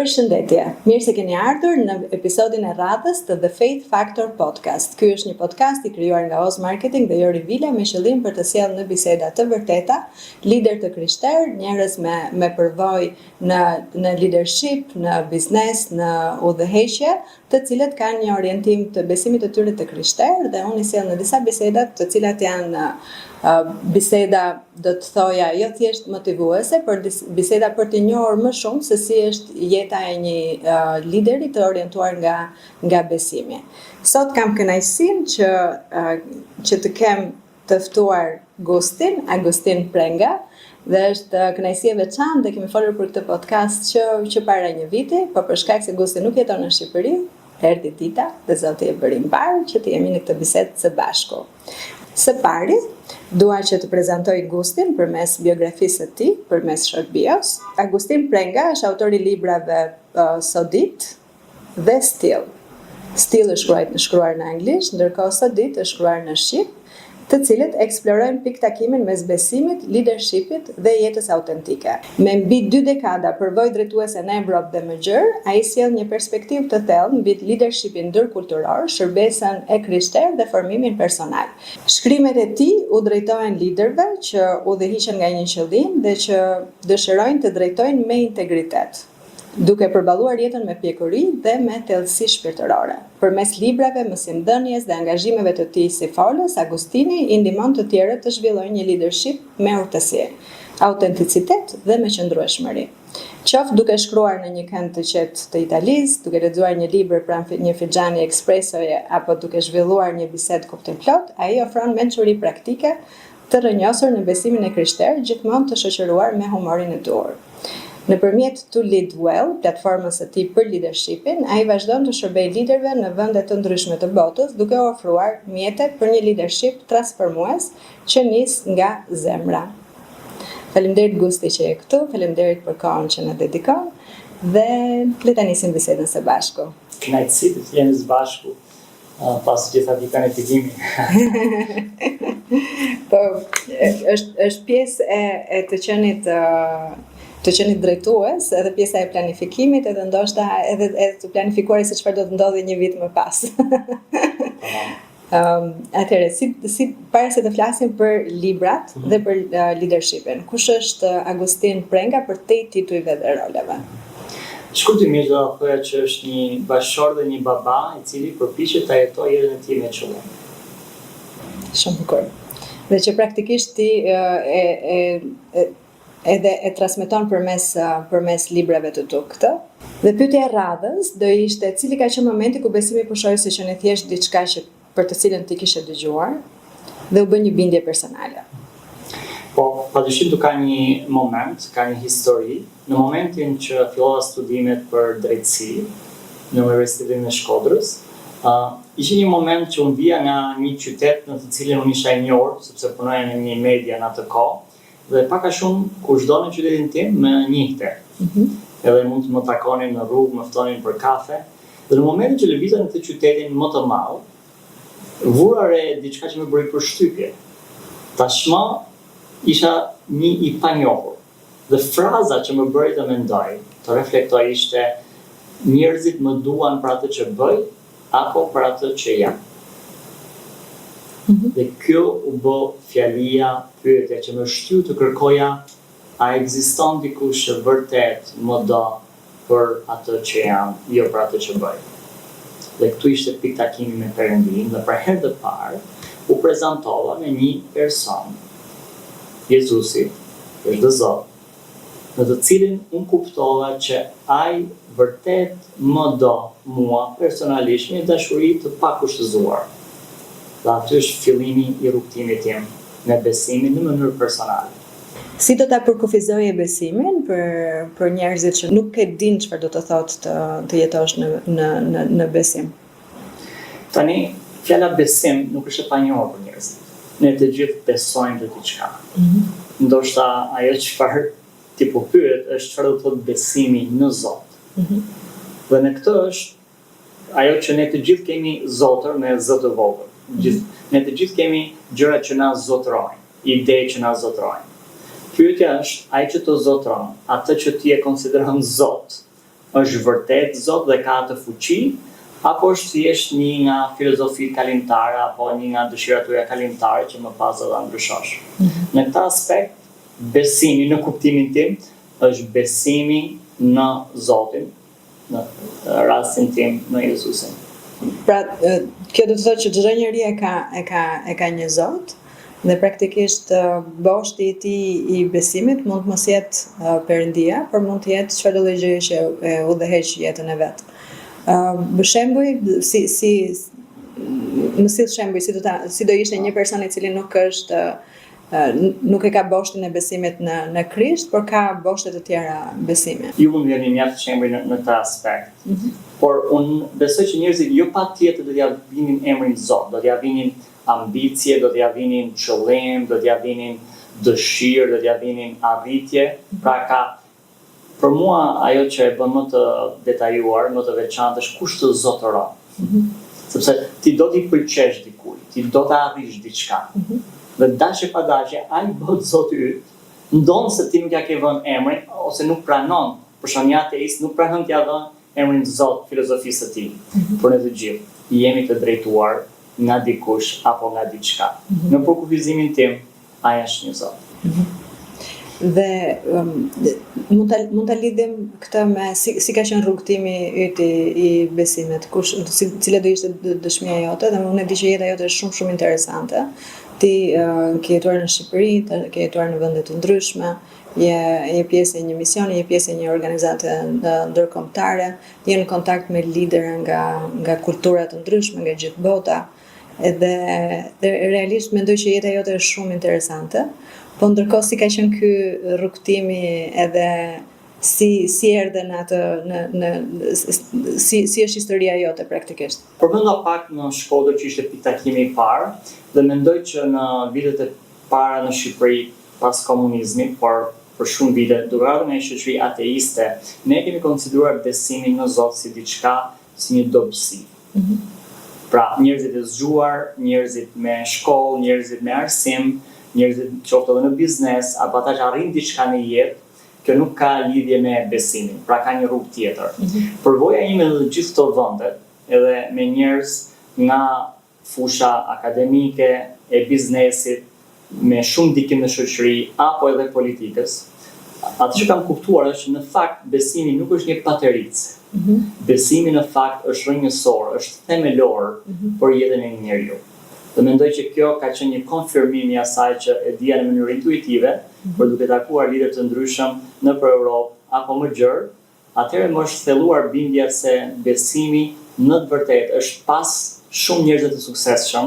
Përshëndetje, mirë se keni ardhur në episodin e radhës të The Faith Factor Podcast. Ky është një podcast i krijuar nga Oz Marketing dhe Jori Vila me qëllim për të sjellë në biseda të vërteta lider të krishterë, njerëz me përvojë në leadership, në biznes, në udhëheqje, të cilët kanë një orientim të besimit të tyre të krishterë dhe unë i sjell në disa biseda të cilat janë biseda do të thoja jo thjesht motivuese, por biseda për të njohur më shumë se si është jeta e një lideri të orientuar nga besimi. Sot kam kënaqësinë që të kem të ftuar Agustin Prenga dhe është kënaqësi e veçantë dhe kemi folur për këtë podcast që para një viti, por për shkak se Gusti nuk jeton në Shqipëri, erdhi dita dhe Zoti e bëri mbar që të jemi në këtë bisedë së bashku. Së pari, dua që të prezantoj Gustin përmes biografisë së tij, përmes short bios. Agustin Prenga është autor i librave Sodit dhe Still. Still është shkruar në anglisht, ndërkohë Sodit është shkruar në shqip, të cilët eksplorojnë piktakimin mes besimit, leadershipit dhe jetës autentike. Me mbi 2 dekada përvojë drejtuese në Evropë dhe më gjerë, ai sjell një perspektivë të thellë mbi leadershipin ndërkulturor, shërbesën e krishterë dhe formimin personal. Shkrimet e tij u drejtohen liderëve që udhëhiqen nga një qëllim dhe që dëshirojnë të drejtojnë me integritet, duke përballuar jetën me pjekuri dhe me thellësi shpirtërore. Përmes librave, mësimdhënies dhe angazhimeve të tij si folës, Agustini i ndihmon të tjerët të zhvillojnë një leadership me urtësi, autenticitet dhe me qëndrueshmëri. Qoftë duke shkruar në një kënd të qetë të Italisë, duke lexuar një libër pranë një fixhani espressoje apo duke zhvilluar një bisedë kuptim plot, ai ofron mençuri praktike të rrënjosur në besimin e krishterë, gjithmonë të shoqëruar me humorin e dur. Nëpërmjet To Lead Well, platformës së tij për leadershipin, ai vazhdon të shërbejë liderëve në vende të ndryshme të botës, duke ofruar mjete për një leadership transformues që nis nga zemra. Faleminderit Gusti që je këtu, faleminderit për kohën që na dedikon dhe le ta nisim bisedën së bashku. Kënaqësi të jemi së bashku pas gjitha viteve të timit. Po, është pjesë e të qenit drejtues, edhe pjesa e planifikimit, edhe ndoshta edhe të planifikuar se çfarë do të ndodhi një vit më pas. Atëherë, si para se të flasim për librat dhe për leadershipin, kush është Agustin Prenga për te titujve dhe roleve? Shkurtimisht do të thoya që është një bashkëshor dhe një baba i cili përpiqet ta jetojë jetën e tij me qëllim. Shumë bukur. Dhe që praktikisht ti edhe e transmeton përmes librave të tu këtë. Dhe pyetja e radhës do ishte cili ka qenë momenti ku besimi pushoi se që në thjesht diçka që për të cilën ti kishe dëgjuar dhe u bë një bindje personale. Po, padyshim të ka një moment, ka një histori. Në momentin që fillova studimet për drejtësi në Universitetin e Shkodrës, ishte një moment që unë vija nga një qytet në të cilin unë isha i njohur, sepse punoja në një media në atë kohë, dhe pak a shumë kushdo në qytetin tim më njihte. Edhe mund të më takonin në rrugë, më ftonin për kafe. Dhe në momentin që lëvizja në këtë qytetin më të madh, vura re diçka që më bëri përshtypje. Tashmë isha një i panjohur. Dhe fraza që më bëri të mendoj, të reflektoj ishte njerëzit më duan për atë që bëj apo për atë që jam. Dhe kjo u bë fjalia, pyetja që më shtyu të kërkoja, a ekziston dikush që vërtet më do për atë që jam, jo për atë që bëj. Dhe këtu ishte piktakimi me Perëndin dhe për herë të parë u prezantova me një person, Jezusi, është Zot, në të cilin unë kuptova që ai vërtet më do mua personalisht një dashuri të pakushtëzuar. Dhe aty është fillimi i rrugtimit tim me besimin në mënyrë personale. Si do ta përkufizoje besimin për njerëzit që nuk e dinë çfarë do të thotë të jetosh në besim? Tani, fjala besim nuk është e panjohur për njerëzit. Ne të gjithë besojmë të diçka. Ndoshta ajo çfarë ti po pyet është çfarë do të thotë besimi në Zot. Dhe në këtë është ajo që ne të gjithë kemi zotër me z të vogël. Ne të gjithë kemi gjëra që na zotrojnë, ide që na zotrojnë. Pyetja është, ai që të zotron, atë që ti e konsideron Zot, është vërtet Zot dhe ka atë fuqi, apo është thjesht një nga filozofitë kalimtare apo një nga dëshirat tuaja kalimtare që më pas do ta ndryshosh. Në këtë aspekt, besimi në kuptimin tim është besimi në Zotin, në rastin tim në Jezusin. Pra, kjo do të thotë që çdo njeri e ka një Zot dhe praktikisht boshti i tij i besimit mund të mos jetë Perëndia, por mund të jetë çfarëdo lloj gjëje që e udhëheq jetën e vet. Për shembull, më sill shembull, si do ishte një person i cili nuk e ka boshtin e besimit në Krisht, por ka boshte të tjera besimi. Ju mund vjen mjaft shembull në këtë aspekt. Por unë besoj që njerëzit jo patjetër do t'ja vinin emrin Zot, do t'ja vinin ambicie, do t'ja vinin qëllim, do t'ja vinin dëshirë, do t'ja vinin arritje. Pra për mua ajo që e bën më të detajuar, më të veçantë është kush të zotëron. Sepse ti do t'i pëlqesh dikujt, ti do të arrish diçka. Dhe dashje pa dashje, ai bëhet Zoti yt. Ndonë se ti nuk ja ke vënë emrin ose nuk pranon, për shkak një ateist nuk pranon t'ja vënë emrin Zot filozofisë së tij. Por ne të gjithë jemi të drejtuar nga dikush apo nga diçka. Në përkufizimin tim, ai është një Zot. Dhe mund ta lidhim këtë me si ka qenë rrugtimi yt i besimit, cila do ishte dëshmia jote, dhe unë e di që jeta jote është shumë interesante. Ti ke jetuar në Shqipëri, ke jetuar në vende të ndryshme, je pjesë e një misioni, je pjesë e një organizate ndërkombëtare, je në kontakt me lidera nga kultura të ndryshme, nga gjithë bota, dhe realisht mendoj që jeta jote është shumë interesante. Po ndërkohë si ka qenë ky rrugtimi edhe si erdhe në atë si është historia jote praktikisht? Përmenda pak në Shkodër që ishte takimi i parë dhe mendoj që në vitet e para në Shqipëri pas komunizmit, por për shumë vite duke ardhur nga një shoqëri ateiste, ne kemi konsideruar besimin në Zot si diçka, si një dobësi. Pra, njerëzit e zgjuar, njerëzit me shkollë, njerëzit me arsim, njerëzit qoftë edhe në biznes, apo ata që arrin diçka në jetë, kjo nuk ka lidhje me besimin, pra ka një rrugë tjetër. Përvoja ime në gjithë këto vende, edhe me njerëz nga fusha akademike, e biznesit, me shumë ndikim në shoqëri apo edhe politikës, atë që kam kuptuar është që në fakt besimi nuk është një patericë. Besimi në fakt është rrënjësor, është themelor për jetën e një njeriu. Dhe mendoj që kjo ka qenë një konfirmim i asaj që e dija në mënyrë intuitive, por duke takuar lider të ndryshëm nëpër Europë apo më gjerë, atëherë më është thelluar bindja se besimi në të vërtetë është pas shumë njerëzve të suksesshëm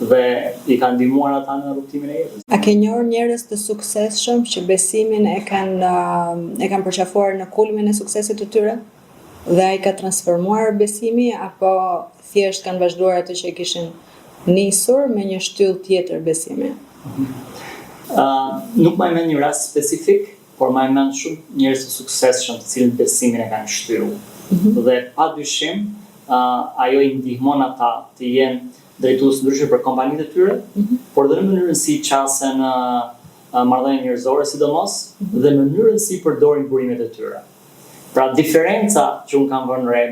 dhe i kanë ndihmuar ata në rrugtimin e jetës. A ke njohur njerëz të suksesshëm që besimin e kanë përqafuar në kulmin e suksesit të tyre? Dhe ai ka transformuar besimi apo thjesht kanë vazhduar atë që kishin nisur me një shtyllë tjetër besimi? Nuk më mend një rast specifik, por më mend shumë njerëz të suksesshëm të cilët besimin e kanë shtyruar. Dhe padyshim, ajo i ndihmon ata të jenë drejtues ndryshe për kompanitë e tyre, por edhe në mënyrën si qasen marrëdhënie njerëzore sidomos, dhe mënyrën si përdorin burimet e tyre. Pra diferenca që unë kam vënë re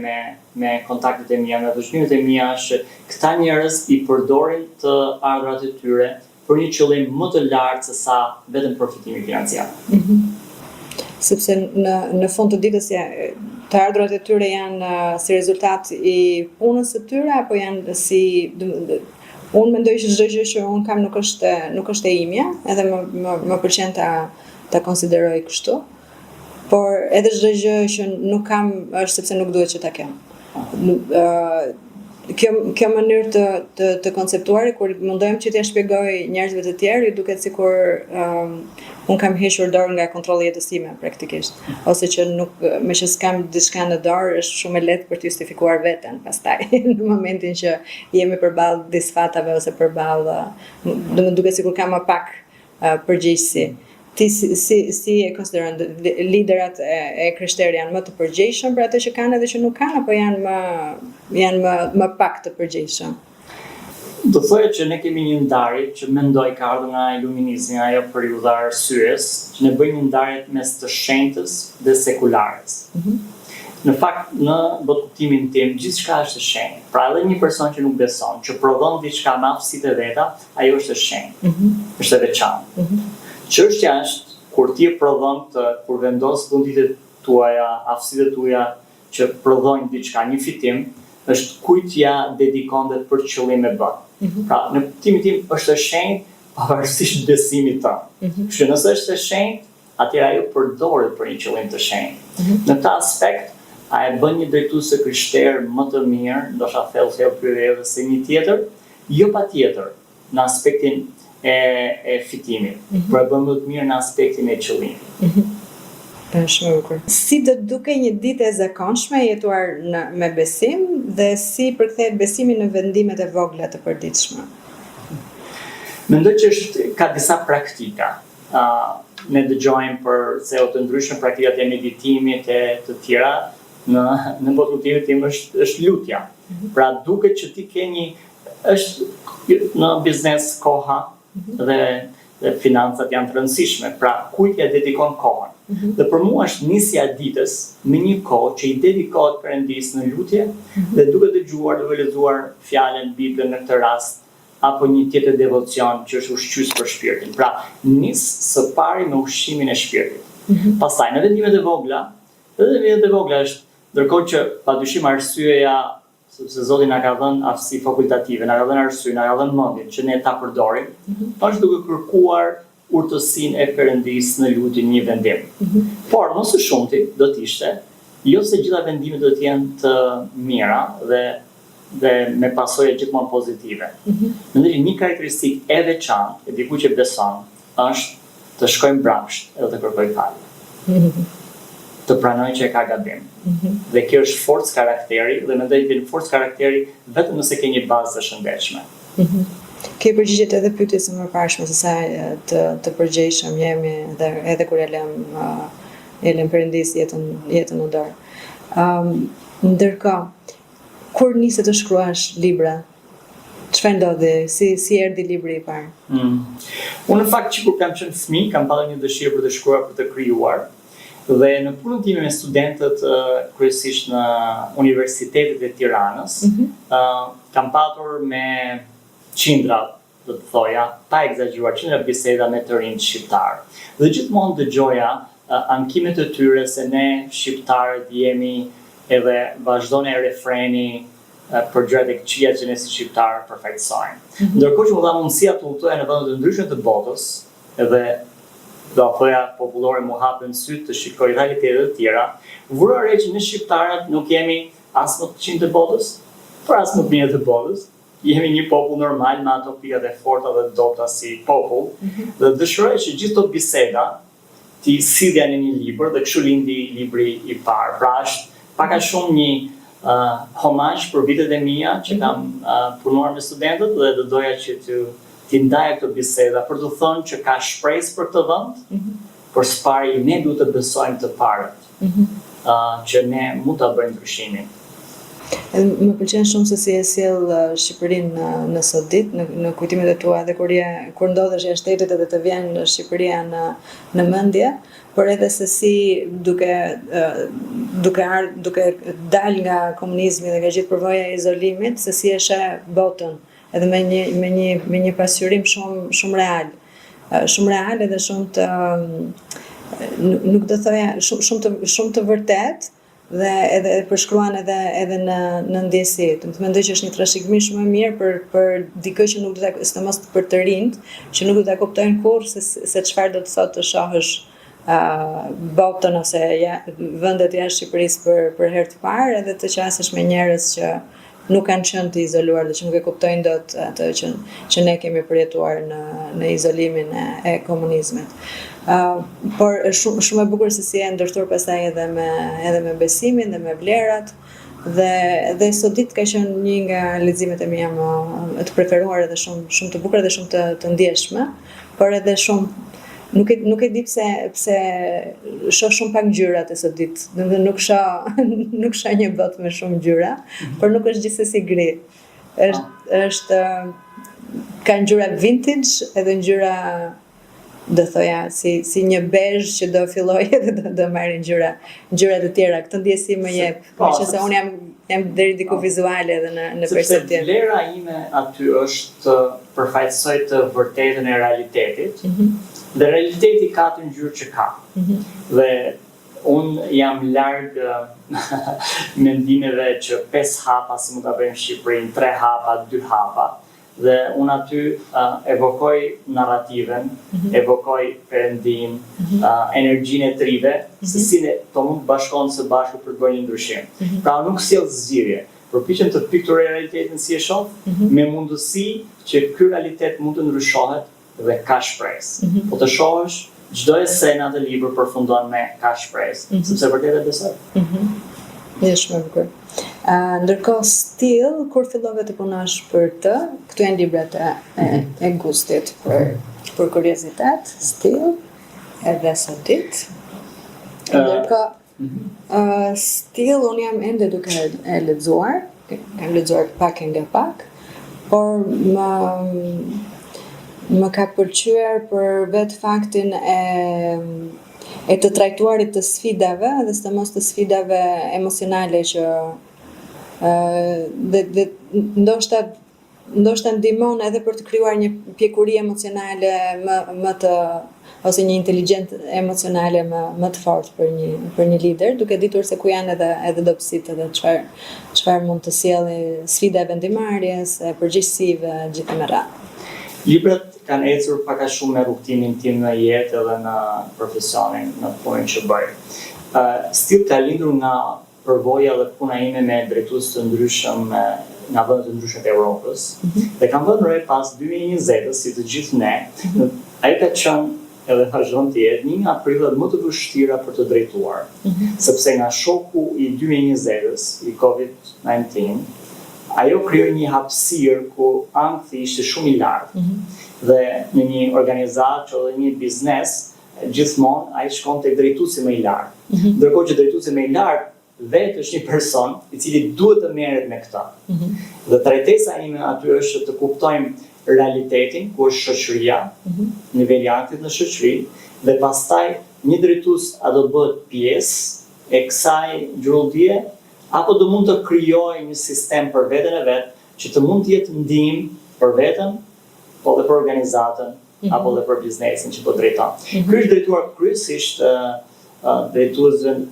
me kontaktet e mia, me vështrimet e mia është këta njerëz i përdorin të ardhurat e tyre për një qëllim më të lartë se sa vetëm profitimi financiar. Sepse në fund të ditës të ardhurat e tyre janë si rezultat i punës së tyre apo janë si unë mendoj që çdo gjë që unë kam nuk është e imja, edhe më pëlqen ta konsideroj kështu. Por edhe çdo gjë që nuk kam është sepse nuk duhet që ta kem. Kjo mënyrë të konceptuarit, kur mundojmë që t'ia shpjegoj njerëzve të tjerë, ju duket sikur unë kam hequr dorë nga kontrolli i jetës time praktikisht, ose që me që s'kam diçka në dorë është shumë e lehtë për të justifikuar veten pastaj në momentin që jemi përballë disfatave ose përballë, do më duket sikur kam më pak përgjegjësi. Ti si e konsideron liderat e krishterë janë më të përgjegjshëm për atë që kanë edhe që nuk kanë, apo janë më pak të përgjegjshëm? Do thoya që ne kemi një ndarje që mendoj ka ardhur nga iluminizmi, ajo periudha arsyes, që ne bëjmë një ndarje mes të shenjtës dhe sekularës. Në fakt, në kuptimin tim, gjithçka është e shenjtë. Pra edhe një person që nuk beson, që prodhon diçka me aftësitë e veta, ajo është e shenjtë. Është e veçantë. Çështja është kur ti e prodhon kur vendos fundit tuaja, aftësitë tuaja që prodhojnë diçka, një fitim, është kujt ja dedikon dhe për qëllim e bën. Pra, në kuptimin tim është e shenjtë pavarësisht besimit tënd. Kështu nëse është e shenjtë, atëherë ajo përdoret për një qëllim të shenjtë. Në këtë aspekt, a e bën një drejtuese krishterë më të mirë, ndoshta thellë pyetje se një tjetër? Jo patjetër, në aspektin e fitimit, por e bën më të mirë në aspektin e qëllimit. Shumë bukur. Si do të dukej një ditë e zakonshme e jetuar me besim dhe si përkthehet besimi në vendimet e vogla të përditshme? Mendoj që ka disa praktika. Ne dëgjojmë për CEO të ndryshme, praktikat e meditimit e të tjera, në botëtimin tim është lutja. Pra duket që ti ke është në biznes koha dhe financat janë të rëndësishme, pra kujt ja dedikon kohën. Dhe për mua është nisja e ditës me një kohë që i dedikohet Perëndis në lutje dhe duke dëgjuar, duke lexuar fjalën Biblën në këtë rast, apo një tjetër devocion që është ushqyes për shpirtin. Pra, nis së pari me ushqimin e shpirtit. Pastaj në vendimet e vogla, është ndërkohë që padyshim arsyeja, sepse Zoti na ka dhënë aftësi fakultative, na ka dhënë arsye, na ka dhënë mendjen që ne ta përdorim, është duke kërkuar urtësinë e Perëndis në lutje një vendim. Por më së shumti do të ishte, jo se gjitha vendimet do të jenë të mira dhe me pasojë gjithmonë pozitive. Mendoj një karakteristikë e veçantë e dikujt që beson është të shkojmë mbrapsht edhe të kërkojë falje. Të pranojë që e ka gabim. Dhe kjo është forcë karakteri dhe mendoj që forcë karakteri vetëm nëse ke një bazë të shëndetshme. Ke përgjigjet edhe pyetjes së mëparshme se sa të përgjegjshëm jemi edhe kur e lëm Perëndis jetën në dorë. Ndërkohë, kur nisi të shkruash libra? Çfarë ndodhi? Si erdhi libri i parë? Unë në fakt që kur kam qenë fëmijë, kam pasur një dëshirë për të shkruar, për të krijuar. Dhe në punën time me studentët kryesisht në universitetet e Tiranës, kam patur me qindra, do të thoja, pa egzageruar, qindra biseda me të rinj shqiptar. Dhe gjithmonë dëgjoja ankimet e tyre se ne shqiptarët jemi edhe vazhdon e refreni për gjërat e këqija që ne si shqiptarë përfaqësojmë. Ndërkohë që më dha mundësia të udhtoja në vende të ndryshme të botës, edhe do thoya popullore mu hapën sytë të shikoj realitetet të tjera, vura re që ne shqiptarët nuk jemi as më të qinj të botës, por as më të mirë të botës. Jemi një popull normal me ato pikat e forta dhe dobta si popull, dhe dëshiroj që gjithë këto biseda ti sidhja në një libër dhe kështu lindi libri i parë. Pra është pak a shumë një homazh për vitet e mia që kam punuar me studentët dhe do doja që ti ndaja këto biseda për të thënë që ka shpresë për këtë vend, por së pari ne duhet të besojmë të parët, që ne mund ta bëjmë ndryshimin. Më pëlqen shumë se si e sjell Shqipërinë në sot ditë, në kujtimet e tua dhe kur ndodhesh jashtë shtetit edhe të vjen Shqipëria në mendje, por edhe se si duke dal nga komunizmi dhe nga gjithë përvoja e izolimit, se si e sheh botën edhe me një pasqyrim shumë real. Shumë real edhe shumë të nuk do thoya shumë të vërtet dhe edhe përshkruan edhe në ndjesi. Të mendoj që është një trashëgimi shumë e mirë për dikë që nuk do ta, sidomos për të rinjt, që nuk do ta kuptojnë kurrë se çfarë do të thotë të shohësh botën ose vendet jashtë Shqipërisë për herë të parë, edhe të qasesh me njerëz që nuk kanë qenë të izoluar dhe që nuk e kuptojnë dot atë që ne kemi përjetuar në izolimin e komunizmit. Por shumë e bukur se si e ndërtuar pastaj edhe me besimin dhe me vlerat dhe sot ditë ka qenë një nga leximet e mia më të preferuara dhe shumë të bukura dhe shumë të ndjeshme, por edhe shumë nuk e di pse shoh shumë pak ngjyra të sot ditë. Domethënë nuk shoh një botë me shumë ngjyra, por nuk është gjithsesi gri. Është ka ngjyra vintage edhe ngjyra do thoja si një bezh që do fillojë dhe do marrë ngjyra të tjera. Këtë ndjesi më jep, meqense unë jam deri diku vizuale edhe në perceptim. Sepse vlera ime aty është përfaqësoj të vërtetën e realitetit. Dhe realiteti ka të ngjyrë që ka. Dhe unë jam larg mendimeve që 5 hapa si mund ta bëjmë në Shqipëri, 3 hapa, 2 hapa. Dhe unë aty evokoj narrativen, evokoj perëndim, energjinë e trive, se si ne to mund të bashkohen së bashku për të bërë një ndryshim. Pra nuk sjell zgjidhje, përpiqem të pikturoj realitetin si e shoh, me mundësi që ky realitet mund të ndryshohet dhe ka shpresë. Po të shohësh çdo esena të librit përfundon me ka shpresë, sepse vërtet e besoj. Është shumë e bukur. Ndërkohë Still, kur fillove të punosh për të, këtu janë librat e gustit për kuriozitet, Still, edhe Sotit. Ndërkohë Still unë jam ende duke e lexuar, kam lexuar pak e nga pak, por më ka pëlqyer për vetë faktin e të trajtuarit të sfidave dhe sidomos të sfidave emocionale që dhe ndoshta ndihmon edhe për të krijuar një pjekuri emocionale më të ose një inteligjencë emocionale më të fortë për një lider, duke ditur se ku janë edhe dobësitë edhe çfarë mund të sjellë sfida e vendimarrjes, e përgjegjësive, gjithë me radhë. Librat kanë ecur pak a shumë me rrugtimin tim në jetë edhe në profesionin, në punën që bëj. Still ka lindur nga përvoja dhe puna ime me drejtues të ndryshëm nga vende të ndryshme të Evropës. Dhe kam vënë re pas 2020-s, si të gjithë ne, ai ka qenë edhe vazhdon të jetë një nga prillat më të vështira për të drejtuar, sepse nga shoku i 2020-s, i COVID-19, ajo krijoi një hapësirë ku ankthi ishte shumë i lartë. Dhe në një organizatë ose një biznes, gjithmonë ai shkon tek drejtuesi më i lartë. Ndërkohë që drejtuesi më i lartë vetë është një person i cili duhet të merret me këtë. Dhe trajtesa ime aty është të kuptojmë realitetin, ku është shoqëria, niveli i aktit në shoqëri, dhe pastaj një drejtues a do bëhet pjesë e kësaj gjurmëtie, apo do mund të krijojë një sistem për veten e vet që të mund të jetë ndihmë për veten, po dhe për organizatën, apo dhe për biznesin që po drejton. Ky është drejtuar kryesisht drejtuesën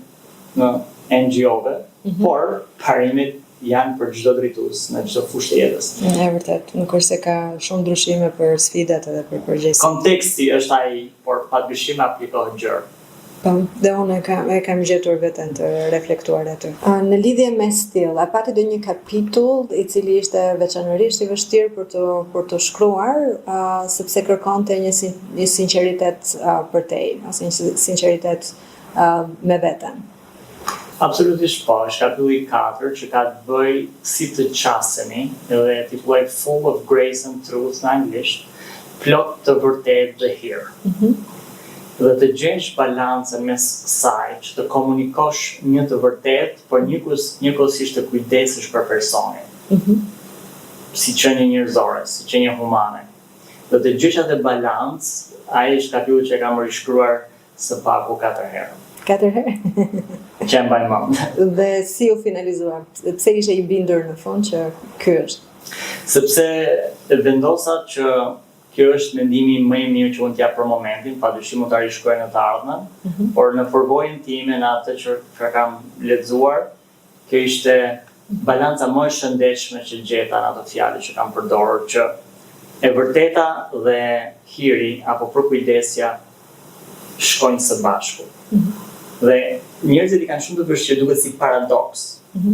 në NGO-ve, por parimet janë për çdo drejtues në çdo fushë të jetës. E vërtet, nuk është se ka shumë ndryshime për sfidat edhe për përgjegjësi. Konteksti është ai, por padyshim aplikohet gjërë. Po, dhe unë e kam gjetur veten të reflektuar aty. Në lidhje me Still, a pati do një kapitull i cili ishte veçanërisht i vështirë për të shkruar, sepse kërkonte një sinqeritet për te, ose një sinqeritet me veten? Absolutisht po, është kapitulli 4 që ka të bëj si të qasemi, edhe titullohet Full of Grace and Truth në anglisht, plot të vërtet dhe hir. Dhe të gjesh balancën mes kësaj, që të komunikosh një të vërtet, por njëkohësisht të kujdesesh për personin. Si qenie njerëzore, si qenie humane. Dhe të gjesh atë balancë, ai është kapitulli që e kam rishkruar së paku 4 herë. 4 herë? Që e mbaj mend. Dhe si u finalizua? Pse ishe i bindur në fund që ky është? Sepse vendosa që kjo është mendimi më i mirë që unë t'jap për momentin, padyshim mund ta rishkruaj në të ardhmen, por në përvojën time në atë që kam lexuar, kjo ishte balanca më e shëndetshme që gjeta në ato fjalë që kam përdorur, që e vërteta dhe hiri apo përkujdesja shkojnë së bashku. Dhe njerëzit i kanë shumë të vështirë, duket si paradoks,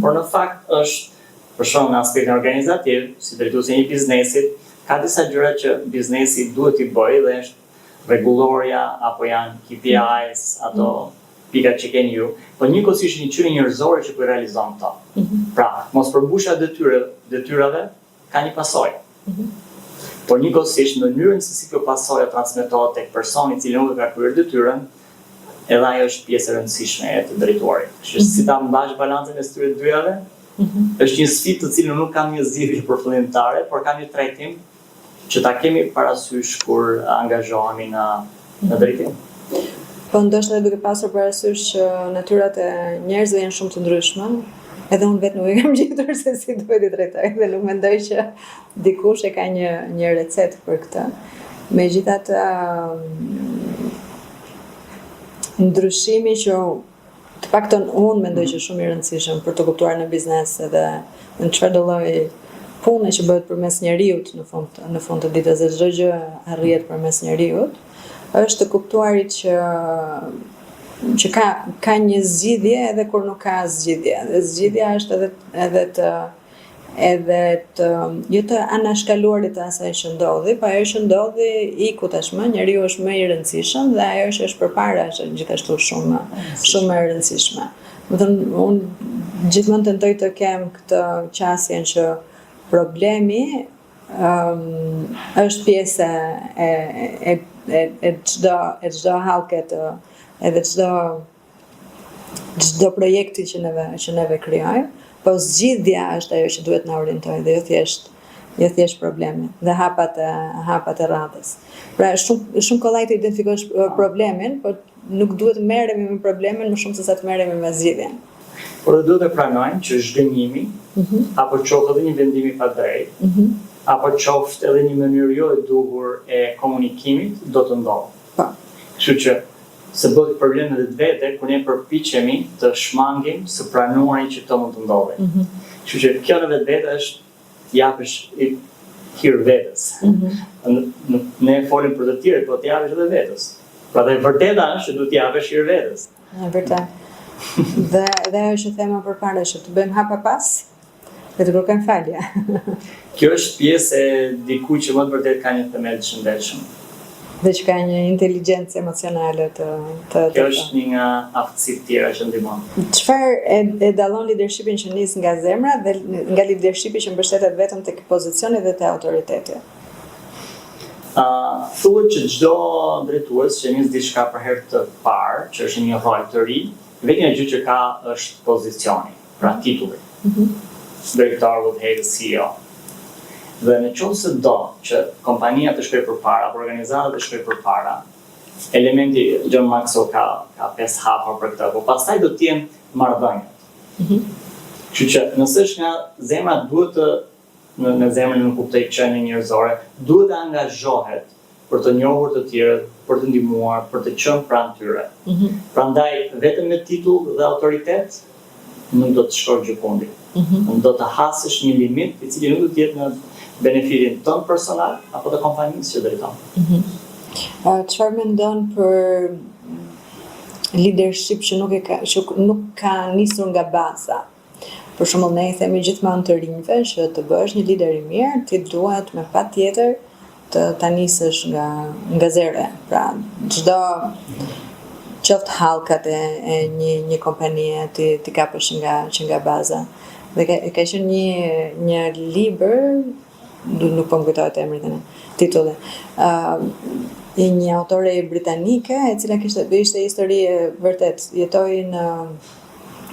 por në fakt është, për shembull në aspektin organizativ, si drejtuesi i një biznesit, ka disa gjëra që biznesi duhet t'i bëjë dhe është rregullorja apo janë KPIs, ato pikat që keni ju, por njëkohësisht një qyrje njerëzore që po i realizon këto. Pra, mos përmbushja detyrave ka një pasojë. Por njëkohësisht në mënyrën se si kjo pasojë transmetohet tek personi i cili nuk e ka kryer detyrën, edhe ajo është pjesë e rëndësishme e të drejtuarit. Kështu që si ta mbash balancën mes këtyre dyave, është një sfidë të cilën nuk kam një zgjidhje përfundimtare, por kam një trajtim që ta kemi parasysh kur angazhohemi në në drejtim. Po ndoshta duke pasur parasysh që natyrat e njerëzve janë shumë të ndryshme, edhe unë vetë nuk e kam gjetur se si duhet i trajtoj dhe nuk mendoj që dikush e ka një recetë për këtë. Megjithatë, ndryshimi që të paktën unë mendoj që shumë i rëndësishëm për të kuptuar në biznes edhe në çfarëdo lloj pune që bëhet përmes njeriut në fund të ditës, dhe çdo gjë arrihet përmes njeriut, është të kuptuarit që ka një zgjidhje edhe kur nuk ka zgjidhje. Dhe zgjidhja është edhe të jo të anashkaluarit të asaj që ndodhi, po ajo që ndodhi iku tashmë, njeriu është më i rëndësishëm dhe ajo që është përpara është gjithashtu shumë e rëndësishme. Do të thënë, unë gjithmonë tentoj të kem këtë qasjen që problemi është pjesë e çdo halke edhe çdo projekti që neve krijojmë, po zgjidhja është ajo që duhet na orientojë dhe jo thjesht problemi dhe hapat e radhës. Pra shumë kollaj të identifikosh problemin, por nuk duhet merremi me problemin më shumë se sa të merremi me zgjidhjen. Por duhet të pranojmë që zhgënjimi, apo qoftë edhe një vendim i padrejtë, apo qoftë edhe një mënyrë jo e duhur e komunikimit, do të ndodhë. Po. Kështu që se bëhet problem edhe të vete, kur ne përpiqemi të shmangim së pranuari që këto mund të ndodhin. Kështu që kjo në vetvete është japësh hir vetes. Ne folim për të tjerët, po të japësh edhe vetes. Prandaj vërteta është që duhet të japësh hir vetes. Vërtet. Dhe ajo që thema përpara që të bëjmë hapa pas dhe të kërkojmë falje. Kjo është pjesë e dikujt që më të vërtet ka një themel të shëndetshëm. Dhe që ka një inteligjencë emocionale të Kjo është një nga aftësitë tjera që ndihmon. Çfarë e dallon leadershipin që nis nga zemra dhe nga leadershipi që mbështetet vetëm tek pozicioni dhe te autoriteti? Thuhet që çdo drejtues që nis diçka për herë të parë, që është një rol të ri, vetëm gjë që ka është pozicioni, pra titulli. Drejtor would hate the CEO. Dhe në qoftë se do që kompania të shkojë përpara, apo organizata të shkojë përpara, elementi John Maxwell ka 5 hapa për këtë, por pastaj do të jenë marrëdhëniet. Kështu që nëse është nga zemra, duhet të në zemrën nuk kuptoj qenie njerëzore, duhet të angazhohet për të njohur të tjerët, për të ndihmuar, për të qenë pranë tyre. Prandaj vetëm me titull dhe autoritet nuk do të shkojë gjikundi. Do të hasësh një limit i cili nuk do të jetë në benefitin tënd personal apo të kompanisë që drejton. Çfarë mendon për leadership që nuk ka nisur nga baza? Për shembull, ne i themi gjithmonë të rinjve që të bësh një lider i mirë, ti duhet me patjetër ta nisësh nga zero. Pra, çdo qoftë hallkat e një kompanie ti kapësh nga baza. Dhe ka qenë një libër, nuk po më kujtohet emri tani, titulli, një autore britanike e cila ishte histori vërtet, jetoi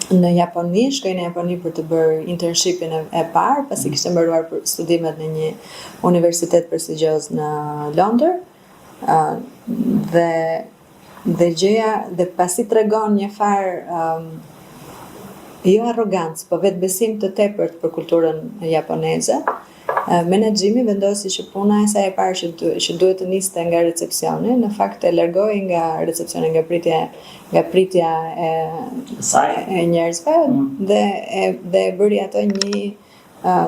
në Japoni, shkoi në Japoni për të bërë internshipin e parë, pasi kishte mbaruar studimet në një universitet prestigjioz në Londër, dhe gjëja, dhe pasi tregon një farë jo arrogancë, po vetë besim të tepërt për kulturën japoneze, menaxhimi vendosi që puna e saj e parë që duhet të niste nga recepcioni, në fakt e largoi nga recepcioni, nga pritja e njerëzve dhe bëri ato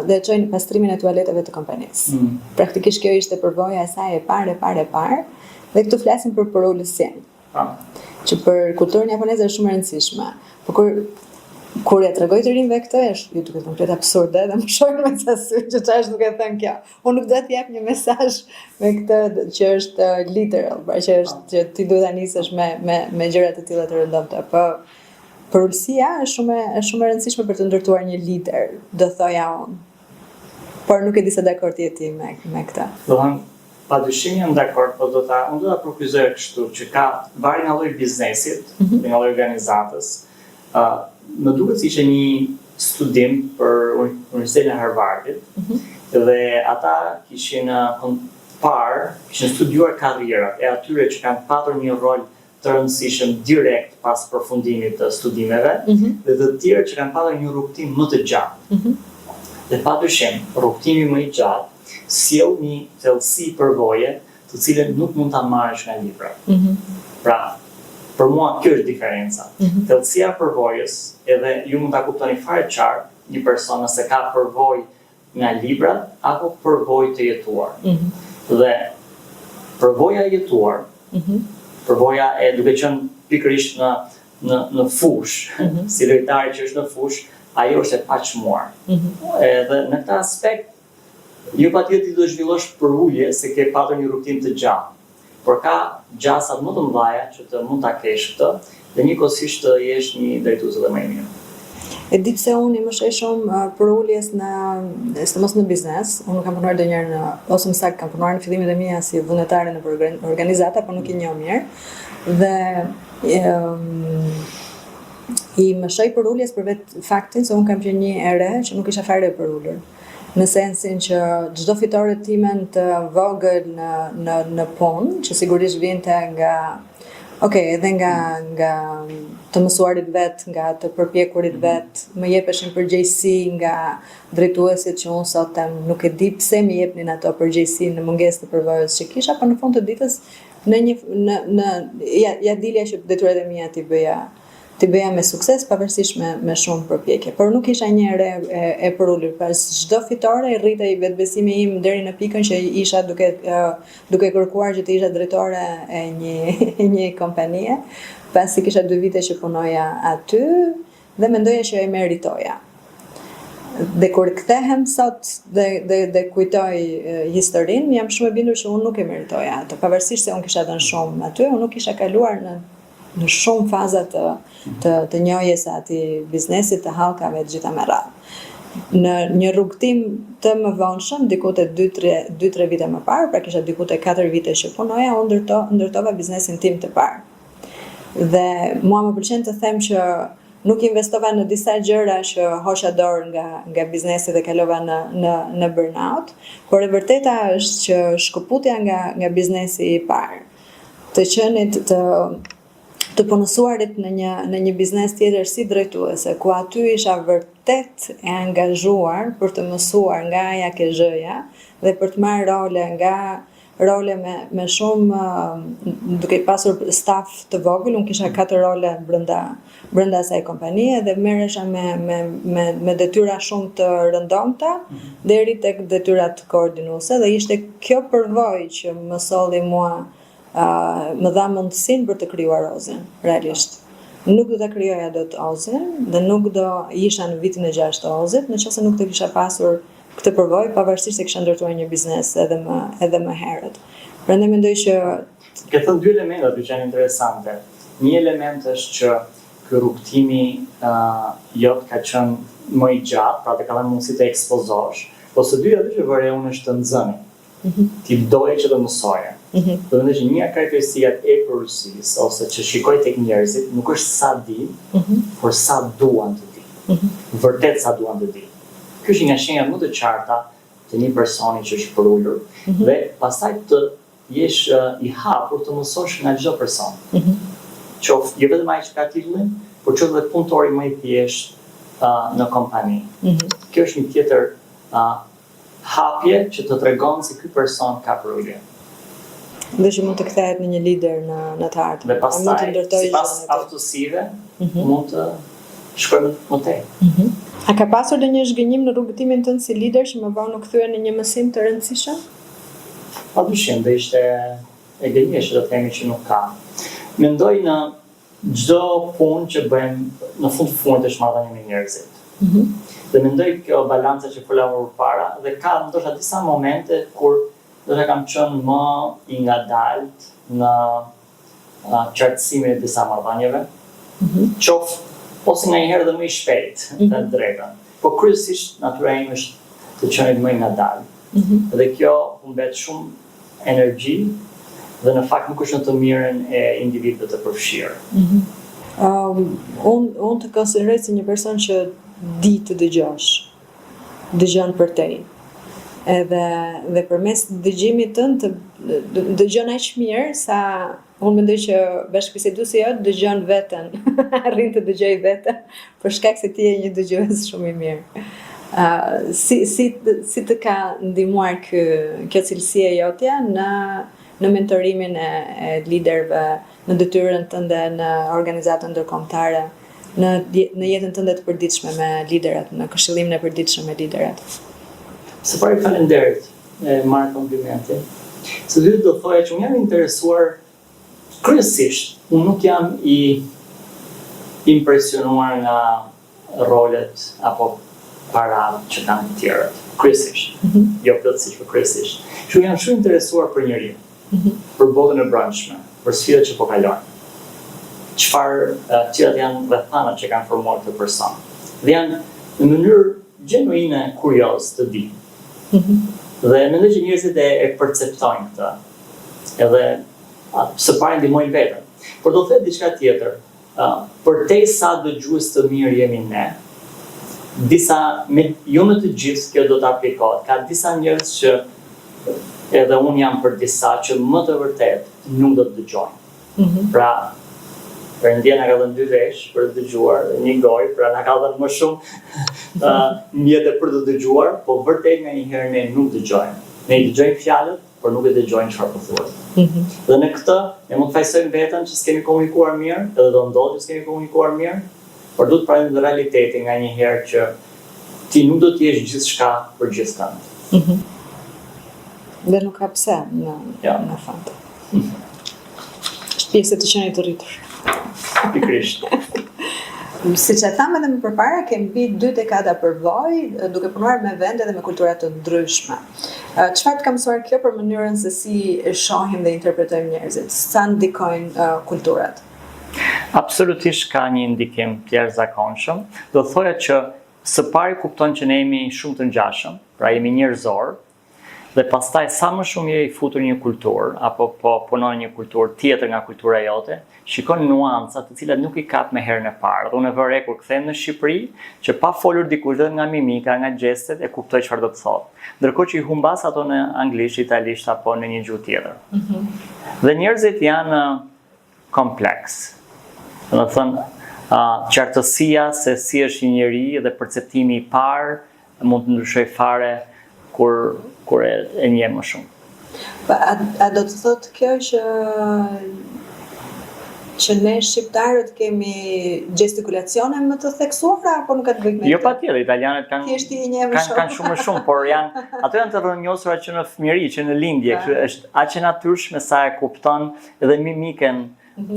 dhe çoi në pastrimin e tualeteve të kompanisë. Praktikisht kjo ishte përvoja e saj e parë, dhe këtu flasim për ulësinë. Që për kulturën japoneze është shumë e rëndësishme. Por kur ja tregoj të rinjve këtë, ju duket komplet absurde dhe më shohin me ca sy që çfarë duke thënë kjo. Unë nuk do të jap një mesazh me këtë që është literal, pra që ti duhet ta nisësh me gjëra të tilla të rëndomta, po përulësia është shumë e rëndësishme për të ndërtuar një lider, do thoja unë. Por nuk e di se dakord je ti me këtë. Do thënë, padyshim jam dakord, por unë do ta përkufizoj kështu që ka varet nga lloji i biznesit, nga lloji i organizatës. Më duket si ishte një studim për Universitetin e Harvardit, dhe ata kishin parë kishin studiuar karrierat e atyre që kanë patur një rol të rëndësishëm direkt pas përfundimit të studimeve dhe të tjerë që kanë patur një rrugtim më të gjatë. Dhe padyshim, rrugtimi më i gjatë sjell një thellësi përvoje të cilën nuk mund ta marrësh nga librat. Pra, për mua kjo është diferenca. Thellësia e përvojës, edhe ju mund ta kuptoni fare qartë një person nëse ka përvojë nga librat apo përvojë të jetuar. Dhe përvoja e jetuar, përvoja e duke qenë pikërisht në fush, si lojtari që është në fush, ajo është e paqmuar. Edhe në këtë aspekt, ju patjetër do të zhvillosh për uje se ke patur një rrugtim të gjatë. Por ka gjasat më të mëdha që të mund ta kesh këtë dhe njëkohësisht të jesh një drejtues edhe më i mirë. E di pse unë më shej shumë për uljes sidomos në biznes. Unë kam punuar ndonjëherë ose më saktë kam punuar në fillimet e mia si vullnetare në organizata, por nuk i njoh mirë. Dhe i më shej për uljes për vetë faktin se unë kam qenë një ere që nuk isha fare për ulur. Në sensin që çdo fitore timen të vogël në punë, që sigurisht vinte nga edhe nga të mësuarit vet, nga të përpjekurit vet, më jepeshin përgjegjësi nga drejtuesit që unë sot nuk e di pse më jepnin ato përgjegjësi në mungesë të përvojës që kisha, por në fund të ditës ja dilja që detyrat e mia ti bëja me sukses pavarësisht me shumë përpjekje. Por nuk isha një ere e përulur. Pas çdo fitore rritej vetbesimi im deri në pikën që isha duke kërkuar që të isha drejtore e një kompanie, pasi kisha 2 vite që punoja aty dhe mendoja që e meritoja. Dhe kur kthehem sot dhe kujtoj historinë, jam shumë e bindur që unë nuk e meritoja atë. Pavarësisht se unë kisha dhënë shumë aty, unë nuk isha kaluar në shumë faza të njohjes së atij biznesit, të hallkave të gjitha me radhë. Në një rrugtim të më vonshëm, diku te 2-3 vite më parë, pra kisha diku te 4 vite që punoja, unë ndërtova biznesin tim të parë. Dhe mua më pëlqen të them që nuk investova në disa gjëra që hosha dorë nga biznesi dhe kalova në burnout, por e vërteta është që shkëputja nga biznesi i parë, të qenit të punësuarit në një biznes tjetër si drejtuese, ku aty isha vërtet e angazhuar për të mësuar nga A-ja ke Z-ja dhe për të marrë role me shumë, duke pasur staf të vogël, unë kisha 4 role brenda asaj kompanie dhe merresha me detyra shumë të rëndomta deri tek detyrat koordinuese dhe ishte kjo përvojë që më solli mua më dha mundësinë për të krijuar Ozën, realisht. Nuk do ta krijoja dot Ozën dhe nuk do isha në vitin e 6 të Ozët nëse nuk të kisha pasur këtë përvojë, pavarësisht se kisha ndërtuar një biznes edhe më herët. Prandaj mendoj që ke thënë 2 elemente që janë interesante. Një element është që ky rrugtimi jot ka qenë më i gjatë, pra të ka dhënë mundësi të ekspozosh, po së dyja edhe që vëre unë është të nxëni. Ti doje që të mësoje. Do të që një karakteristikat e përgjithësisë ose që shikoj tek njerëzit nuk është sa di, por sa duan të di. Vërtet sa duan të di. Ky është një shenja më të qarta të një personi që është përulur dhe pastaj të jesh i hapur të mësosh nga çdo person. Qoftë jo vetëm ai që ka titullin, por qoftë edhe punëtori më i thjeshtë në kompani. Kjo është një tjetër hapje që të tregon se ky person ka përulje. Dhe që mund të kthehet në një lider në të ardhmen. Dhe pastaj, sipas aftësive, mund të shkojmë më tej. A ka pasur ndonjë zhgënjim në rrugëtimin tënd si lider që më vonë u kthye në një mësim të rëndësishëm? Padyshim, dhe ishte e gënjeshtë të themi që nuk ka. Mendoj në çdo punë që bëjmë në fund është marrëdhënie me njerëzit. Dhe mendoj kjo balanca që fola më përpara dhe ka ndoshta disa momente kur do të kam qenë më i ngadalt në qartësimin e disa marrëdhënieve. Ose ndonjëherë edhe më i shpejt, të drejtën. Po kryesisht natyra ime është të qenë më i ngadalt. Dhe kjo humbet shumë energji dhe në fakt nuk është në të mirën e individëve të përfshirë. Unë të konsideroj si një person që di të dëgjosh. Dëgjon për te. Dhe përmes dëgjimit tënd dëgjon aq mirë sa unë mendoj që bashkëbiseduesi jot dëgjon veten, arrin të dëgjoj veten për shkak se ti je një dëgjues shumë i mirë. Si të ka ndihmuar kjo cilësi e jotja në mentorimin e liderëve, në detyrën tënde në organizatën ndërkombëtare, në jetën tënde të përditshme me liderat, në këshillimin e përditshëm me liderat? Së pari faleminderit, e marr komplimentin. Së dytë do thoya që unë jam interesuar kryesisht, unë nuk jam i impresionuar nga rolet apo paratë që kanë të tjerët, kryesisht. Jo plotësisht, por kryesisht. Që jam shumë interesuar për njeriu, për botën e brendshme, për sfidat që po kalojnë. Cilat janë rrethanat që kanë formuar këtë person. Dhe janë në mënyrë gjenuine kurioz të di. Dhe mendoj që njerëzit e perceptojnë këtë. Edhe së pari ndihmojnë veten. Por do të them diçka tjetër. Përtesa dëgjues të mirë jemi ne. Jo me të gjithë kjo do të aplikohet. Ka disa njerëz që edhe unë jam për disa që më të vërtet nuk do të dëgjojnë. Pra, Perëndia na ka dhënë 2 vesh për të dëgjuar, dhe 1 gojë, pra na ka dhënë më shumë mjete për të dëgjuar, po vërtet nganjëherë ne nuk dëgjojmë. Ne i dëgjojmë fjalët, por nuk e dëgjojmë çfarë po thuhet. Dhe në këtë ne mund të fajsojmë veten që s'kemi komunikuar mirë, edhe do ndodhë që s'kemi komunikuar mirë, por duhet pranim në realitetin nganjëherë që ti nuk do të jesh gjithçka për gjithkund. Dhe nuk ka pse në fakt. Është pjesë e të qenit të rritur. Pikërisht. Siç e thamë edhe më përpara, kemi mbi 2 dekada përvojë duke punuar me vende dhe me kultura të ndryshme. Çfarë të ka mësuar kjo për mënyrën se si e shohim dhe interpretojmë njerëzit? Sa ndikojnë kulturat? Absolutisht ka një ndikim të jashtëzakonshëm. Do thoya që së pari kupton që ne jemi shumë të ngjashëm, pra jemi njerëzor. Dhe pastaj sa më shumë je i futur një kulturë apo po punon një kulturë tjetër nga kultura jote, shikon nuancat të cilat nuk i kap me herën e parë. Dhe unë e vëre kur kthehem në Shqipëri, që pa folur dikush vetëm nga mimika, nga gjestet, e kuptoj çfarë do të thotë. Ndërkohë që i humbas ato në anglisht, italisht apo në një gjuhë tjetër. Dhe njerëzit janë kompleks. Do të thënë, qartësia se si është një njeri dhe perceptimi i parë mund të ndryshojë fare kur e njeh më shumë. A do të thotë kjo që ne shqiptarët kemi gestikulacione më të theksuara apo nuk ka të bëjë me Jo patjetër, italianët kanë shumë më shumë, por ato janë të rrënjosura që në fëmijëri, që në lindje, është aq e natyrshme sa e kupton edhe mimiken,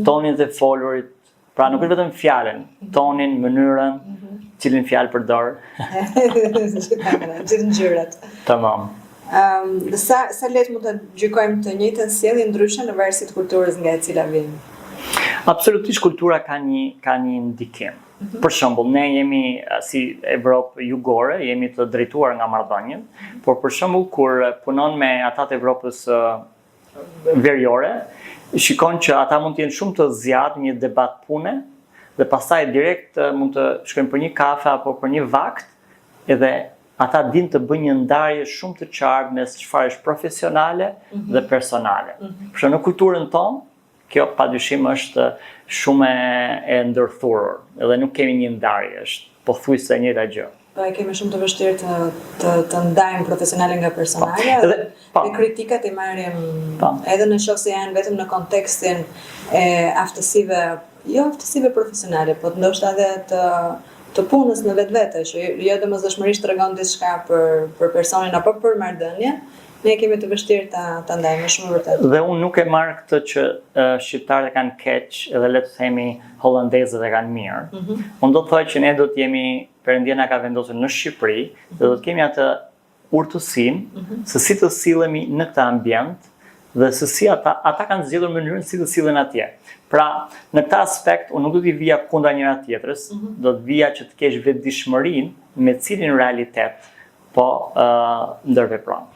tonin e folurit. Pra nuk është vetëm fjalën, tonin, mënyrën, cilin fjalë përdor. Gjithë ngjyrat. Tamam. Sa lehtë mund të gjykojmë të njëjtën sjellje ndryshe në varësi të kulturës nga e cila vijmë? Absolutisht kultura ka një ndikim. Për shembull, ne jemi si Evropë jugore, jemi të drejtuar nga marrëdhëniet, por për shembull kur punon me ata të Evropës veriore, shikon që ata mund të jenë shumë të zgjatë një debat pune dhe pastaj direkt mund të shkojnë për një kafe apo për një vakt, edhe ata dinë të bëjnë një ndarje shumë të qartë mes çfarë është profesionale dhe personale. Për shembull në kulturën tonë, kjo padyshim është shumë e ndërthurur, edhe nuk kemi një ndarje, është pothuajse e njëjta gjë. Po e kemi shumë të vështirë të ndajmë profesionale nga personale dhe kritikat i marrim edhe në qoftë se janë vetëm në kontekstin e aftësive, jo aftësive profesionale, po ndoshta edhe të punës në vetvete, që jo domosdoshmërisht tregon diçka për personin apo për marrëdhënie, ne kemi të vështirë ta ndajmë shumë vërtet. Dhe unë nuk e marr këtë që shqiptarët e kanë keq edhe le të themi hollandezët e kanë mirë. Unë do të thoj që ne do të jemi, Perëndia na ka vendosur në Shqipëri, dhe do të kemi atë urtësinë se si të sillemi në këtë ambient dhe se si ata kanë zgjedhur mënyrën si të sillen atje. Pra, në këtë aspekt unë nuk do të vija kundra njëra tjetrës, do të vija që të kesh vetëdijshmërinë me cilin realitet po ndërvepron.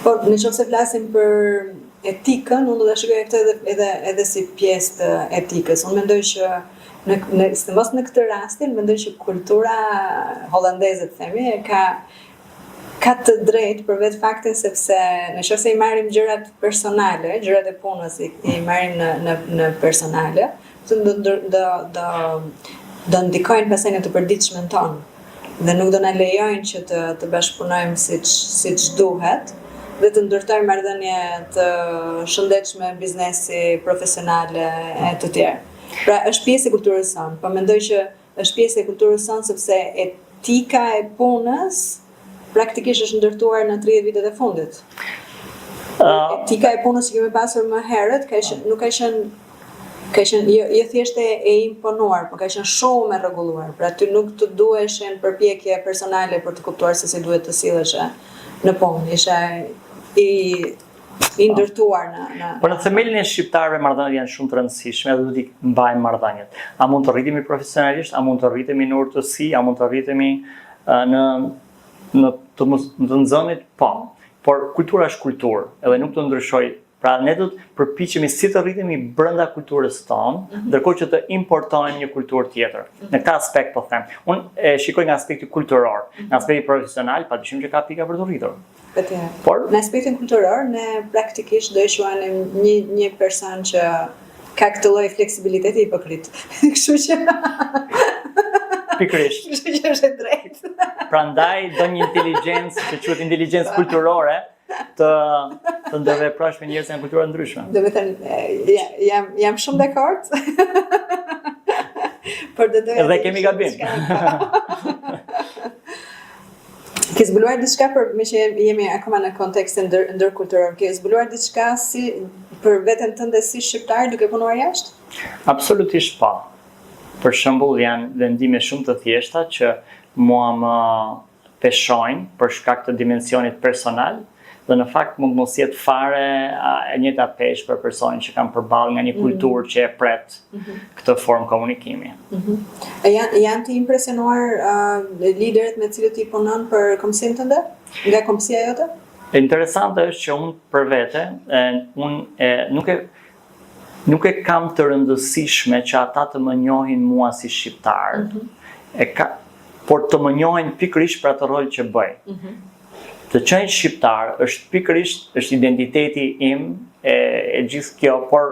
Por në qoftë se flasim për etikën, unë do ta shikoj këtë edhe si pjesë të etikës. Unë mendoj që në këtë rastin, mendoj që kultura hollandeze, themi, ka ka të drejtë për vetë faktin sepse nëse i marrim gjërat personale, gjërat e punës i marrim në personale, do ndikojnë pastaj në të përditshmën tonë dhe nuk do na lejojnë që të bashkëpunojmë siç duhet dhe të ndërtojmë marrëdhënie të shëndetshme biznesi, profesionale e të tjerë. Pra është pjesë e kulturës sonë, po mendoj që është pjesë e kulturës sonë sepse etika e punës praktikisht është ndërtuar në 30 vitet e fundit. Etika e punës që kemi pasur më herët nuk ka qenë jo thjesht e imponuar, por ka qenë shumë e rregulluar. Pra ty nuk të duheshin përpjekje personale për të kuptuar se si duhet të sillesh në punë. Isha i ndërtuar në Por në themelin e shqiptarëve marrëdhëniet janë shumë të rëndësishme dhe duhet i mbajmë marrëdhëniet. A mund të rritemi profesionalisht, a mund të rritemi në urtësi, a mund të rritemi në të nxënit, po. Por kultura është kulturë, edhe nuk të ndryshoj. Pra ne do të përpiqemi si të rritemi brenda kulturës tonë, ndërkohë që të importojmë një kulturë tjetër. Në këtë aspekt po them. Unë e shikoj nga aspekti kulturor, nga aspekti profesional, padyshim që ka pika për të rritur. Por në aspektin kulturor, ne praktikisht do i shuanim një person që ka këtë lloj fleksibiliteti hipokrit. Kështu që pikërisht. Kështu që është e drejtë. Prandaj do një inteligjencë që quhet inteligjencë kulturore të ndërveprosh me njerëz nga kultura ndryshme. Do të thënë, jam shumë dakord. Por do të edhe kemi gabim. Ke zbuluar diçka me që jemi akoma në kontekstin ndërkulturor, ke zbuluar diçka si për veten tënde si shqiptar duke punuar jashtë? Absolutisht po. Për shembull janë vendime shumë të thjeshta që mua më peshojnë për shkak të dimensionit personal dhe në fakt mund mos jetë fare e njëjta peshë për personin që kam përballë nga një kulturë që e pret këtë formë komunikimi. Janë të impresionuar liderët me cilët i punon për komisinë tënde? Nga komisia jote? Interesante është që unë për vete, nuk e kam të rëndësishme që ata të më njohin mua si shqiptar, por të më njohin pikërisht për atë rol që bëj. Të qenë shqiptar është pikërisht është identiteti im e gjithë kjo, por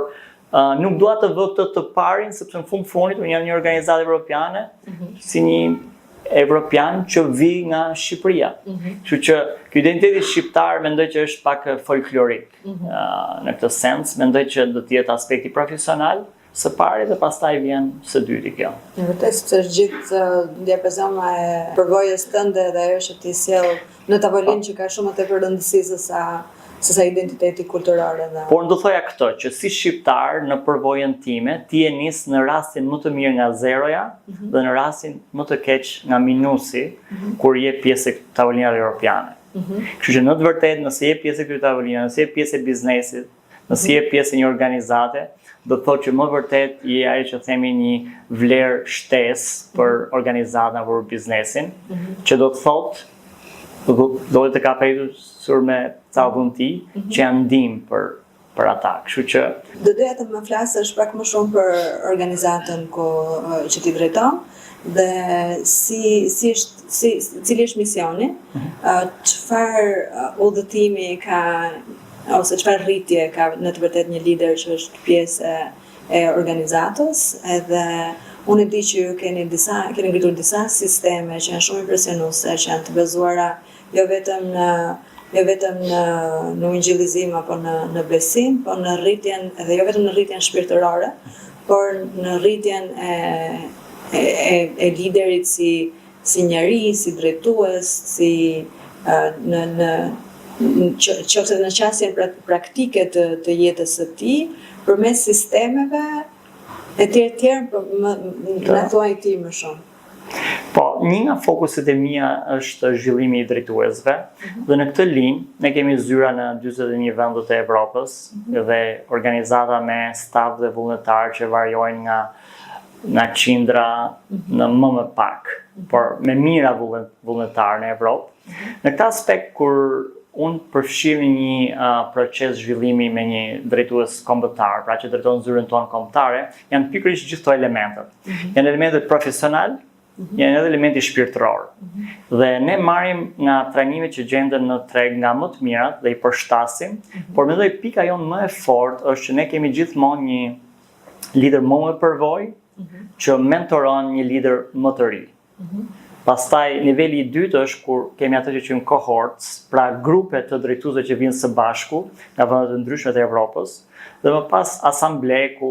nuk dua të vë këtë të parin sepse në fund fundit unë jam një organizatë evropiane, si një evropian që vi nga Shqipëria. Kështu që ky identiteti shqiptar mendoj që është pak folklorik. Në këtë sens mendoj që do të jetë aspekti profesional së pari dhe pastaj vjen së dyti kjo. Në vërtetë sepse është gjithë diapazoni e përvojës tënde dhe ajo që ti sjell në tavolinë që ka shumë më tepër rëndësi sesa identiteti kulturor edhe. Por do thoja këtë që si shqiptar në përvojën time ti e nis në rastin më të mirë nga zeroja dhe në rastin më të keq nga minusi kur je pjesë e tavolinës europiane. Kështu që në të vërtetë nëse je pjesë e këtij tavoline, nëse je pjesë e biznesit, nëse je pjesë e një organizate, do të thotë që më vërtet je ajo që themi një vlerë shtesë për organizatën apo për biznesin, që do të thotë do të kapetur me ca dhunti që janë ndihmë për ata. Kështu që do doja të më flasësh pak më shumë për organizatën që ti drejton dhe cili është misioni, çfarë udhëtimi ka ose çfarë rritje ka në të vërtetë një lider që është pjesë e organizatës, edhe unë e di që ju keni ngritur disa sisteme që janë shumë impresionuese, që janë të bazuara jo vetëm në ungjillizim apo në besim, por në rritjen edhe jo vetëm në rritjen shpirtërore, por në rritjen e liderit si njeri, si drejtues, si qoftë në qasjen praktike të jetës së tij, përmes sistemeve e tjerë na thuaj ti më shumë. Po, një nga fokuset e mia është zhvillimi i drejtuesve dhe në këtë linjë ne kemi zyra në 41 vendet e Evropës dhe organizata me staf dhe vullnetar që varjojnë nga qindra në më pak, por me mira vullnetar në Evropë. Në këtë aspekt kur unë përfshir një proces zhvillimi me një drejtues kombëtar, pra që drejton zyrën tonë kombëtare, janë pikërisht gjithë këto elementet. Janë elementet profesional janë edhe elementi shpirtëror. Dhe ne marrim nga trajnimet që gjenden në treg nga më të mirat dhe i përshtasim, por mendoj pika jonë më e fortë është që ne kemi gjithmonë një lider më me përvojë që mentoron një lider më të ri. Pastaj niveli i dytë është kur kemi atë që quajmë cohorts, pra grupe të drejtuesve që vinë së bashku nga vende të ndryshme të Evropës, dhe më pas asamble ku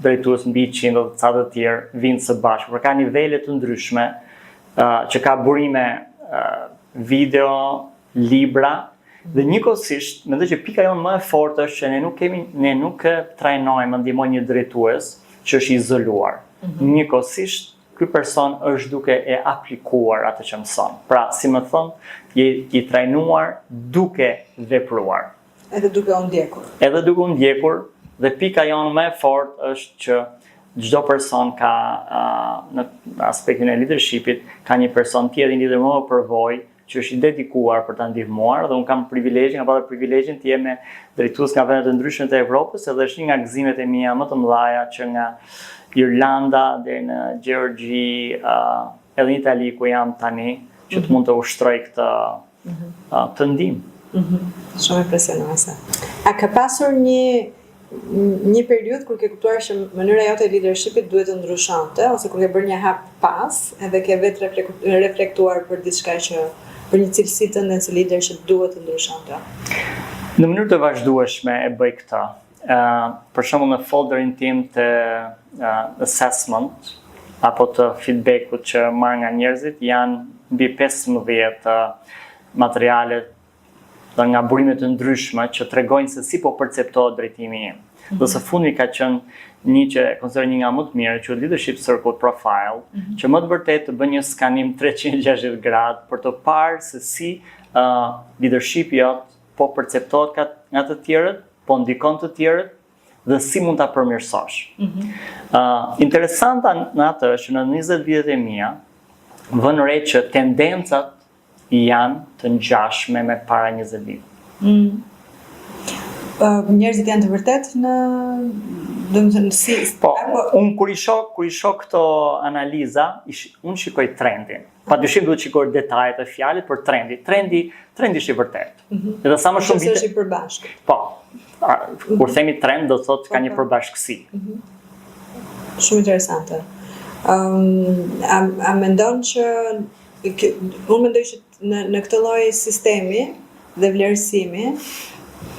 drejtues mbi 100 dhe ca të tjerë vinë së bashku. Por ka nivele të ndryshme që ka burime video, libra, dhe njëkohësisht mendoj që pika jonë më e fortë është që ne nuk trajnojmë, ndihmojmë një drejtues që është izoluar. Njëkohësisht ky person është duke e aplikuar atë që mëson. Pra, si më thon, i trajnuar duke vepruar. Edhe duke u ndjekur. Edhe duke u ndjekur, dhe pika jonë më e fortë është që çdo person ka në aspektin e leadershipit ka një person tjetër, një lider më përvojë që është i dedikuar për ta ndihmuar, dhe unë kam privilegjin, të jem me drejtues nga vende të ndryshme të Evropës, edhe është një nga gëzimet e mia më të mëdha që nga Irlanda dhe në Gjergji, edhe në Itali ku jam tani, që të mund të ushtroj këtë ndihmë. Shumë impresionuese. A ka pasur një periudhë kur ke kuptuar që mënyra jote e leadershipit duhet të ndryshonte, ose kur ke bërë një hap pas, edhe ke vetë reflektuar për diçka që për një cilësi tënde si lider që duhet të ndryshonte? Në mënyrë të vazhdueshme e bëj këtë. Për shembull në folderin tim të assessment apo të feedbackut që marr nga njerëzit janë mbi 15 materiale dhe nga burime të ndryshme që tregojnë se si po perceptohet drejtimi im. Dhe së fundi ka qenë një që konsideroj një nga më të mirë, që Leadership Circle Profile, që më të vërtet të bën një skanim 360 gradë për të parë se si leadershipi jot po perceptohet nga të tjerët, po ndikon të tjerët dhe si mund ta përmirësosh. Interesanta në atë është që në 20 vitet e mia vën re që tendencat janë të ngjashme me para 20 vite. Njerëzit janë të vërtet në domethënë si unë kur i shoh këto analiza, unë shikoj trendin. Padyshim duhet shikoj detajet e fjalës, por trendi është i vërtet. Edhe sa më shumë vite është i përbashkët. Po. Kur themi trend do thotë ka një përbashkësi. Shumë interesante. A mendon që unë mendoj që në këtë lloj sistemi dhe vlerësimi,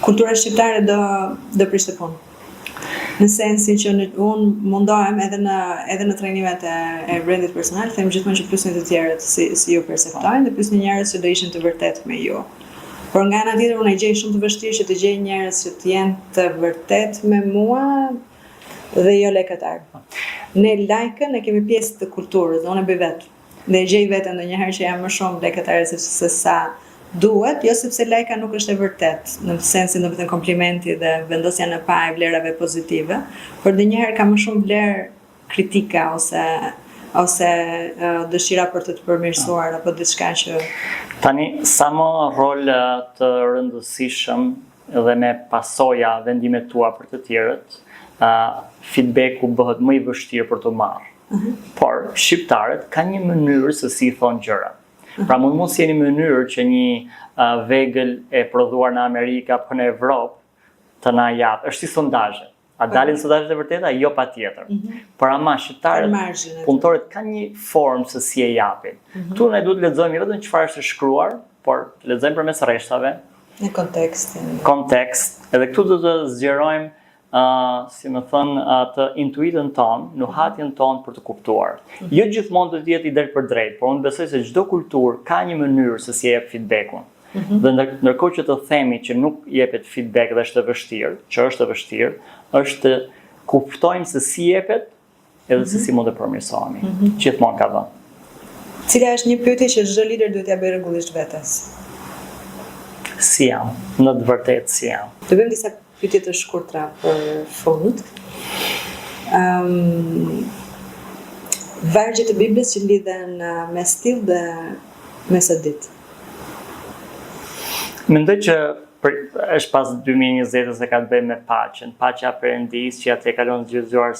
kultura shqiptare do prishte punë. Në sensin që unë mundohem edhe në trajnimet e brandit personal, them gjithmonë që plusni të tjerët si ju perceptojnë dhe plusni njerëz që do ishin të vërtet me ju. Por nga ana tjetër unë e gjej shumë të vështirë që të gjej njerëz që të jenë të vërtet me mua dhe jo lekëtar. Ne lajkën e kemi pjesë të kulturës, dhe unë e bëj vetë. Dhe e gjej veten ndonjëherë që jam më shumë lekëtare se sa duhet, jo sepse lajka nuk është e vërtet, në sensin domethënë komplimenti dhe vendosja në pa e vlerave pozitive, por ndonjëherë ka më shumë vlerë kritika ose dëshira për të përmirësuar apo diçka që tani sa më rol të rëndësishëm dhe me pasoja vendimet tua për të tjerët, feedbacku bëhet më i vështirë për të marrë. Por shqiptarët kanë një mënyrë se si thonë gjërat. Pra mund mos jeni mënyrë që një vegël e prodhuar në Amerikë apo në Evropë të na jap. Është si sondazhe. A dalin sondazhet e vërteta? Jo patjetër. Por ama shqiptarët, punëtorët kanë një formë se si e japin. Ktu ne duhet të lexojmë vetëm çfarë është shkruar, por të lexojmë përmes rreshtave. Në kontekstin. Kontekst. Edhe këtu do të zgjerojmë si më thënë, atë intuitën tonë, nuhatjen tonë për të kuptuar. Jo gjithmonë do të jetë i drejtë për drejtë, por unë besoj se çdo kulturë ka një mënyrë se si jep feedbackun. Dhe ndërkohë që të themi që nuk jepet feedback dhe është e vështirë, është të kuptojmë se si jepet edhe se si mund të përmirësohemi. Gjithmonë ka vënë. Cila është një pyetje që çdo lider duhet t'ia bëjë rregullisht vetes? Si jam? Në të vërtetë si jam? Do bëjmë disa pyetje të shkurtra për fund. Vargjet e Biblës që lidhen me stil dhe me së ditë. Mendoj që është pas 2020 se ka të bëjë me paqen. Paqja Perëndis që atë e kalon zgjuar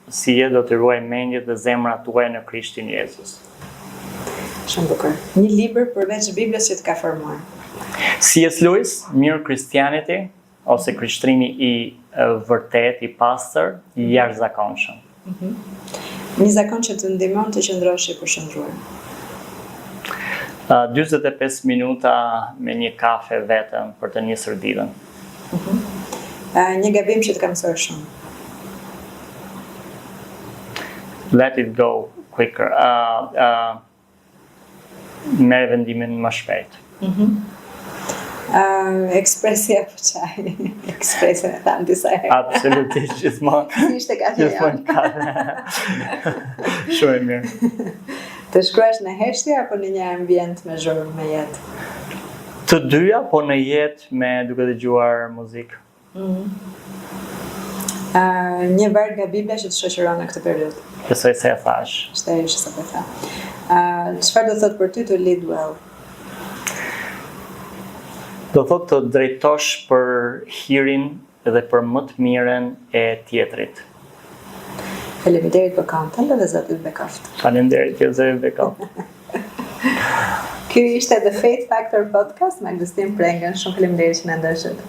si je do të ruaj mendjet dhe zemrat tuaja në Krishtin Jezus. Shumë bukur. Një libër përveç Biblës që të ka formuar. C.S. Lewis, Mere Christianity, ose Krishtrimi i vërtet, i pastër, i jashtëzakonshëm. Një zakon që të ndihmon të qëndrosh i përshëndruar. 45 minuta me një kafe vetëm për të nisur ditën. Një gabim që të ka mësuar shumë. Let it go quicker. Merr vendimin më shpejt. Ekspresja për çaj. Ekspresja e tham disa herë. Absolutisht, gjithmonë. Si ishte kafe Gjithmonë kafe. Shumë e mirë. Të shkruash në heshtje apo në një ambient me zhurmë, me jetë? Të dyja, po në jetë me duke dëgjuar muzikë. Një varg nga Bibla që të shoqëron në këtë periudhë. Besoj se e thash. Shteri që sa po tha. Çfarë do thotë për ty to lead well? Do thotë të drejtosh për hirin dhe për më të mirën e tjetrit. Faleminderit për këngën dhe Zotit bekoft. Faleminderit që Zoti bekoft. Ky ishte The Faith Factor Podcast me Agustin Prengën. Shumë faleminderit që na ndoshët.